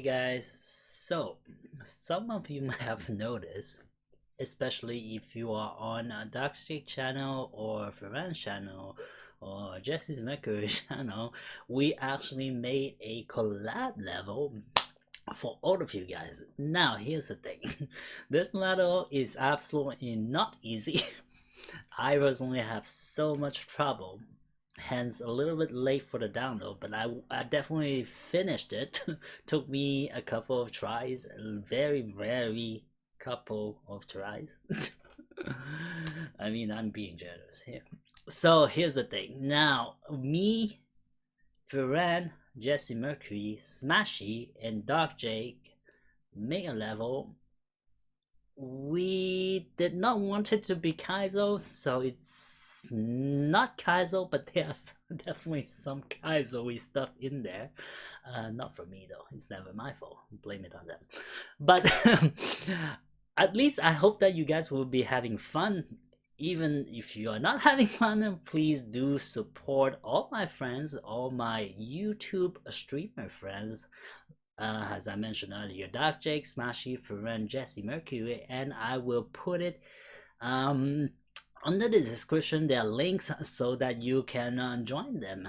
guys, so some of you might have noticed, especially if you are on a DarkJake channel or Furan channel or Jesse's Mercury channel, we actually made a collab level for all of you guys. Now here's the thing, this level is absolutely not easy. I personally have so much trouble, hence a little bit late for the download, but I definitely finished it. Took me a couple of tries, a very couple of tries. I mean, I'm being generous here. So here's the thing. Now, me, Furan, Jesse Mercury, Smashy, and DarkJake make a level. We did not want it to be Kaizo, so it's not Kaizo, but there's definitely some Kaizo-y stuff in there. Not for me though, it's never my fault, blame it on them. But at least I hope that you guys will be having fun. Even if you are not having fun, please do support all my friends, all my YouTube streamer friends. As I mentioned earlier, DarkJake, Smashy, Furan, Jesse Mercury, and I will put it under the description. There are links so that you can join them.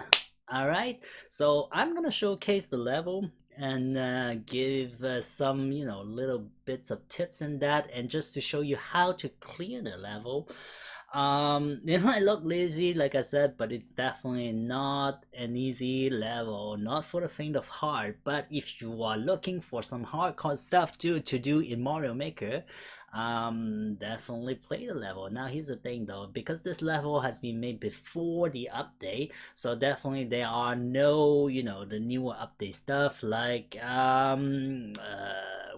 Alright, so I'm gonna showcase the level and give some little bits of tips in that, and just to show you how to clear the level. It might look lazy, like I said, but it's definitely not an easy level, not for the faint of heart. But if you are looking for some hardcore stuff to do in Mario Maker, definitely play the level. Now here's the thing though, because this level has been made before the update, so definitely there are no the newer update stuff like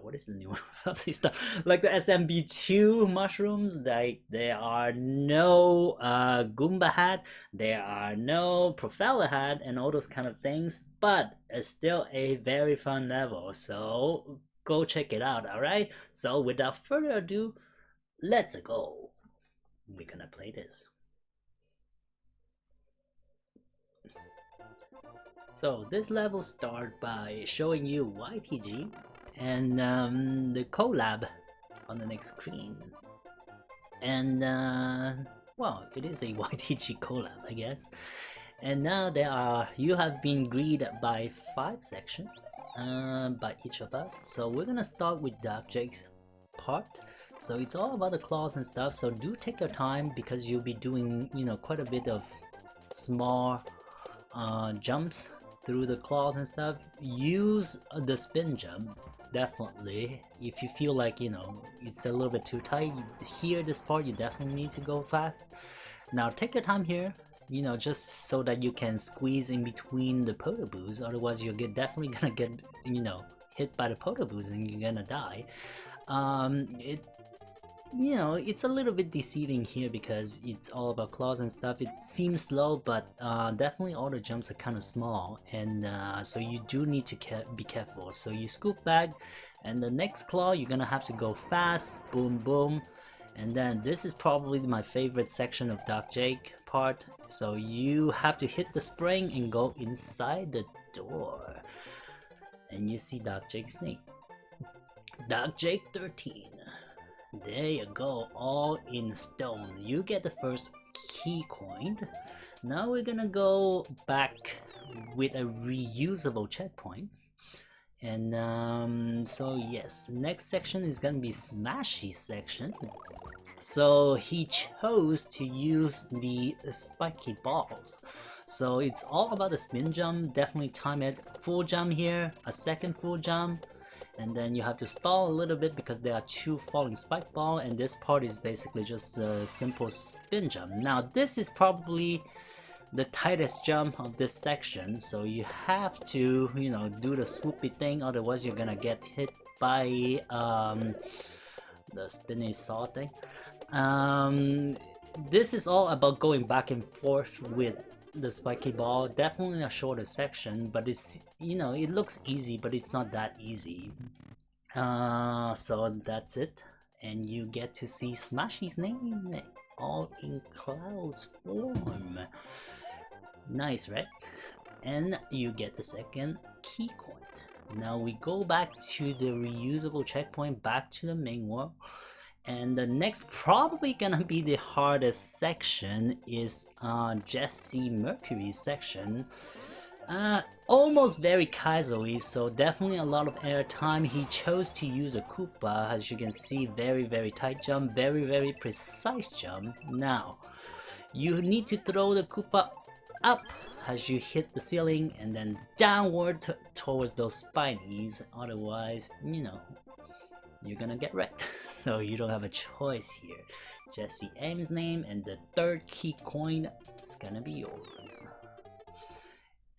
what is the new update stuff, like the SMB2 mushrooms. Like there are no Goomba hat, there are no Propeller hat, and all those kind of things, but it's still a very fun level, so go check it out. All right, so without further ado, let's go. We're gonna play this. So this level starts by showing you YTG and the collab on the next screen, and well, it is a YTG collab, I guess. And now you have been greeted by 5 sections by each of us. So we're gonna start with DarkJake's part. So it's all about the claws and stuff, so do take your time because you'll be doing quite a bit of small jumps through the claws and stuff. Use the spin jump, definitely. If you feel like it's a little bit too tight here, this part, you definitely need to go fast. Now take your time here, just so that you can squeeze in between the Potoboos, otherwise you're definitely gonna get hit by the Potoboos and you're gonna die. It's a little bit deceiving here because it's all about claws and stuff. It seems slow, but definitely all the jumps are kind of small, and so you do need to be careful. So you scoop back, and the next claw you're gonna have to go fast, boom boom. And then this is probably my favorite section of DarkJake part. So you have to hit the spring and go inside the door, and you see DarkJake's name, DarkJake 13. There you go, all in stone. You get the first key coin. Now we're gonna go back with a reusable checkpoint. And so yes, next section is gonna be Smashy's section. So he chose to use the spiky balls. So it's all about the spin jump. Definitely time it. Full jump here, a second full jump, and then you have to stall a little bit because there are 2 falling spike ball, and this part is basically just a simple spin jump. Now this is probably the tightest jump of this section, so you have to do the swoopy thing, otherwise you're gonna get hit by the spinny saw thing. This is all about going back and forth with the spiky ball. Definitely a shorter section, but it's it looks easy, but it's not that easy. So that's it, and you get to see Smashy's name all in clouds form. Nice, right? And you get the second key coin. Now we go back to the reusable checkpoint, back to the main world. And the next probably gonna be the hardest section is Jesse Mercury section. Almost very Kaizo-y, so definitely a lot of airtime. He chose to use a Koopa, as you can see, very tight jump, very precise jump. Now, you need to throw the Koopa up as you hit the ceiling and then downward towards those spinies, otherwise, you know, you're gonna get wrecked. So you don't have a choice here. Jesse M's name and the third key coin is gonna be yours.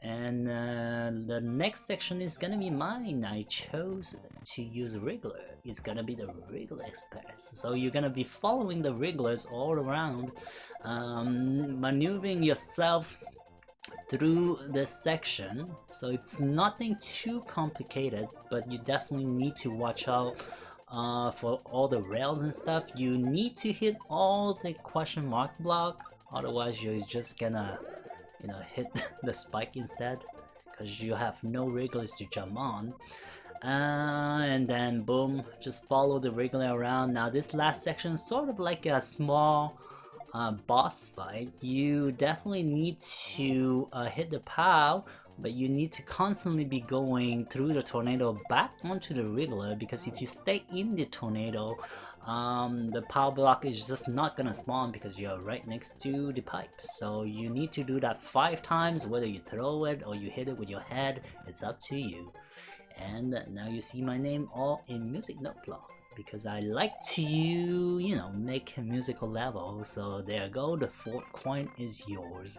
And the next section is gonna be mine. I chose to use Wriggler. It's gonna be the Wriggler Express. So you're gonna be following the Wrigglers all around, maneuvering yourself through this section. So it's nothing too complicated, but you definitely need to watch out for all the rails and stuff. You need to hit all the question mark block, otherwise you're just gonna, you know, hit the spike instead, because you have no Wrigglers to jump on. And then boom, just follow the Wriggler around. Now this last section is sort of like a small boss fight. You definitely need to hit the POW, but you need to constantly be going through the tornado back onto the Wriggler, because if you stay in the tornado, the power block is just not gonna spawn because you're right next to the pipe. So you need to do that 5 times, whether you throw it or you hit it with your head, it's up to you. And now you see my name all in music note block, because I like to, you know, make a musical level. So there you go, the 4th coin is yours.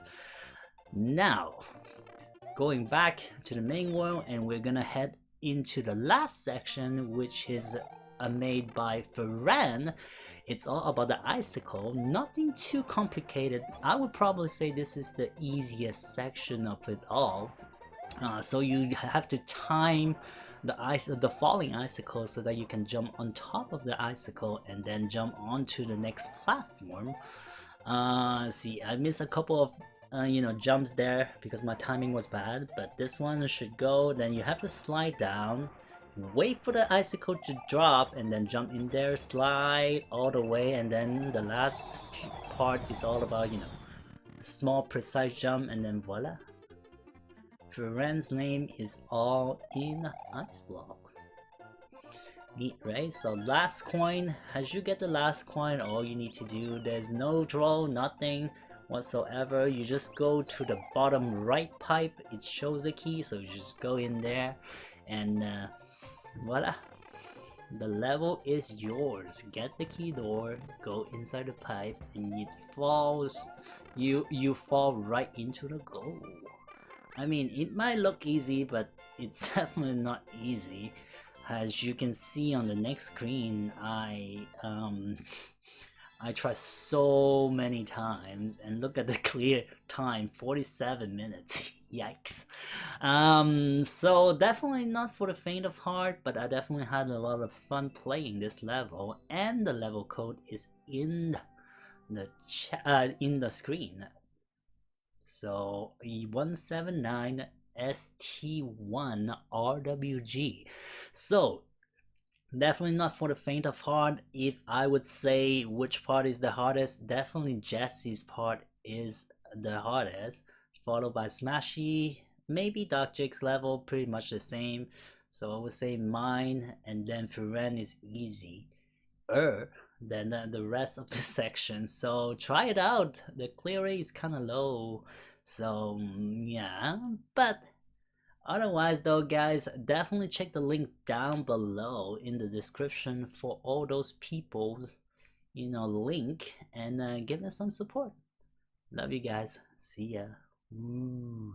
Now, going back to the main world, and we're gonna head into the last section, which is made by Furan. It's all about the icicle, nothing too complicated. I would probably say this is the easiest section of it all. So you have to time the falling icicle so that you can jump on top of the icicle and then jump onto the next platform. See, I missed a couple of you know, jumps there because my timing was bad, but this one should go. Then you have to slide down, wait for the icicle to drop, and then jump in there, slide all the way, and then the last part is all about, you know, small precise jump, and then voila. Furan's name is all in ice blocks. Neat, right? So last coin, as you get the last coin, all you need to do, there's no draw, nothing whatsoever. You just go to the bottom right pipe, it shows the key, so you just go in there, and voila, the level is yours. Get the key door, go inside the pipe, and it falls, you fall right into the goal. I mean, it might look easy, but it's definitely not easy. As you can see on the next screen, I tried so many times, and look at the clear time, 47 minutes. Yikes. So definitely not for the faint of heart, but I definitely had a lot of fun playing this level, and the level code is in the screen. So 179 ST1RWG. So definitely not for the faint of heart. If I would say which part is the hardest, definitely Jesse's part is the hardest, followed by Smashy, maybe DarkJake's level, pretty much the same. So I would say mine, and then Furan is easy than the rest of the section. So try it out. The clear rate is kind of low, so yeah. But otherwise though, guys, definitely check the link down below in the description for all those people's, you know, link, and give us some support. Love you guys. See ya. Ooh.